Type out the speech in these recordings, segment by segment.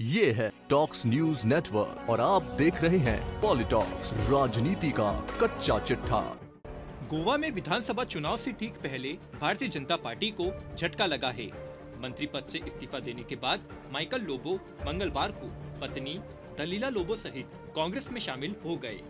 ये है talks news network और आप देख रहे हैं पॉलिटॉक्स, राजनीति का कच्चा चिट्ठा। गोवा में विधानसभा चुनाव से ठीक पहले भारतीय जनता पार्टी को झटका लगा है। मंत्री पद से इस्तीफा देने के बाद माइकल लोबो मंगलवार को पत्नी दलीला लोबो सहित कांग्रेस में शामिल हो गए।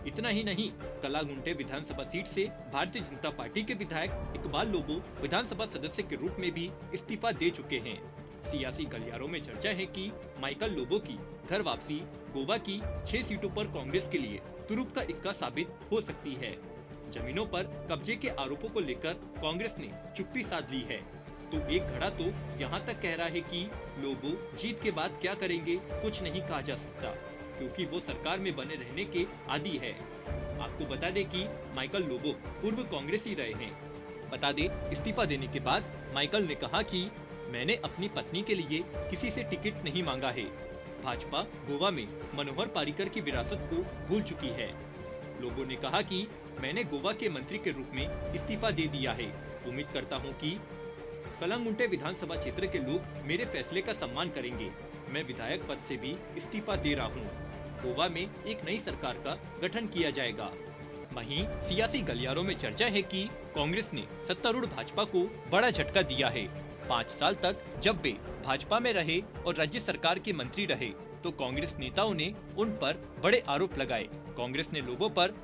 इतना ही नहीं, कलागुंटे विधानसभा सीट से भारतीय जनता पार्टी के विधायक इकबाल लोबो विधानसभा सदस्य के रूप में भी इस्तीफा दे चुके हैं। सियासी गलियारों में चर्चा है कि माइकल लोबो की घर वापसी गोवा की 6 सीटों पर कांग्रेस के लिए तुरुप का इक्का साबित हो सकती है। जमीनों पर कब्जे के आरोपों को लेकर कांग्रेस ने चुप्पी साध ली है, तो एक घड़ा तो यहाँ तक कह रहा है कि लोबो जीत के बाद क्या करेंगे कुछ नहीं कहा जा सकता, क्योंकि वो सरकार में बने रहने के आदी है। आपको बता दें कि माइकल लोबो पूर्व कांग्रेसी रहे हैं। बता दें, इस्तीफा देने के बाद माइकल ने कहा कि मैंने अपनी पत्नी के लिए किसी से टिकट नहीं मांगा है। भाजपा गोवा में मनोहर पारीकर की विरासत को भूल चुकी है। लोगों ने कहा कि मैंने गोवा के मंत्री के रूप में इस्तीफा दे दिया है। उम्मीद करता हूं कि कलांगुंटे विधानसभा क्षेत्र के लोग मेरे फैसले का सम्मान करेंगे। मैं विधायक पद से भी इस्तीफा दे रहा हूं। गोवा में एक नई सरकार का गठन किया जाएगा। वहीं सियासी गलियारों में चर्चा है कि कांग्रेस ने सत्तारूढ़ भाजपा को बड़ा झटका दिया है। 5 साल तक जब वे भाजपा में रहे और राज्य सरकार के मंत्री रहे, तो कांग्रेस नेताओं ने उन पर बड़े आरोप लगाए। कांग्रेस ने लोगों पर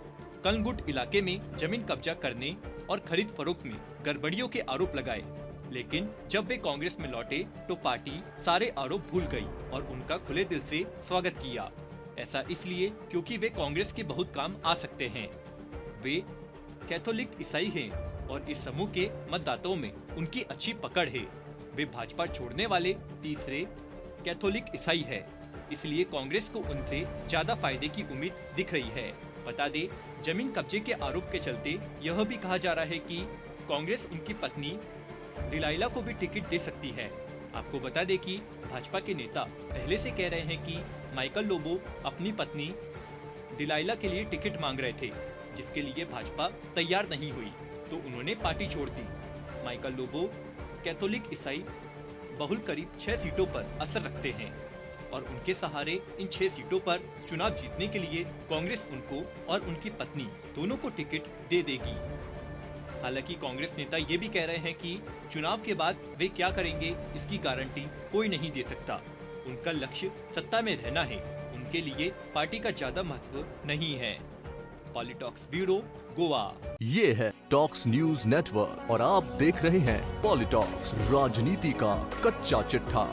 कलंगुट इलाके में जमीन कब्जा करने और खरीद फरोख्त में गड़बड़ियों के आरोप लगाए, लेकिन जब वे कांग्रेस में लौटे तो पार्टी सारे आरोप भूल गई और उनका खुले दिल से स्वागत किया। ऐसा इसलिए क्योंकि वे कांग्रेस के बहुत काम आ सकते हैं। वे कैथोलिक ईसाई हैं और इस समूह के मतदाताओं में उनकी अच्छी पकड़ है। वे भाजपा छोड़ने वाले तीसरे कैथोलिक ईसाई है, इसलिए कांग्रेस को उनसे ज्यादा फायदे की उम्मीद दिख रही है। बता दे, जमीन कब्जे के आरोप के चलते यह भी कहा जा रहा है कि कांग्रेस उनकी पत्नी डिलाइला को भी टिकट दे सकती है। आपको बता दे कि भाजपा के नेता पहले से कह रहे हैं कि माइकल लोबो अपनी पत्नी डिलाइला के लिए टिकट मांग रहे थे, जिसके लिए भाजपा तैयार नहीं हुई तो उन्होंने पार्टी छोड़ दी। माइकल लोबो कैथोलिक ईसाई बहुल करीब 6 सीटों पर असर रखते हैं और उनके सहारे इन 6 सीटों पर चुनाव जीतने के लिए कांग्रेस उनको और उनकी पत्नी दोनों को टिकट दे देगी। हालांकि कांग्रेस नेता ये भी कह रहे हैं कि चुनाव के बाद वे क्या करेंगे इसकी गारंटी कोई नहीं दे सकता। उनका लक्ष्य सत्ता में रहना है, उनके लिए पार्टी का ज्यादा महत्व नहीं है। पॉलिटॉक्स ब्यूरो, गोवा। ये है टॉक्स न्यूज नेटवर्क और आप देख रहे हैं पॉलिटॉक्स, राजनीति का कच्चा चिट्ठा।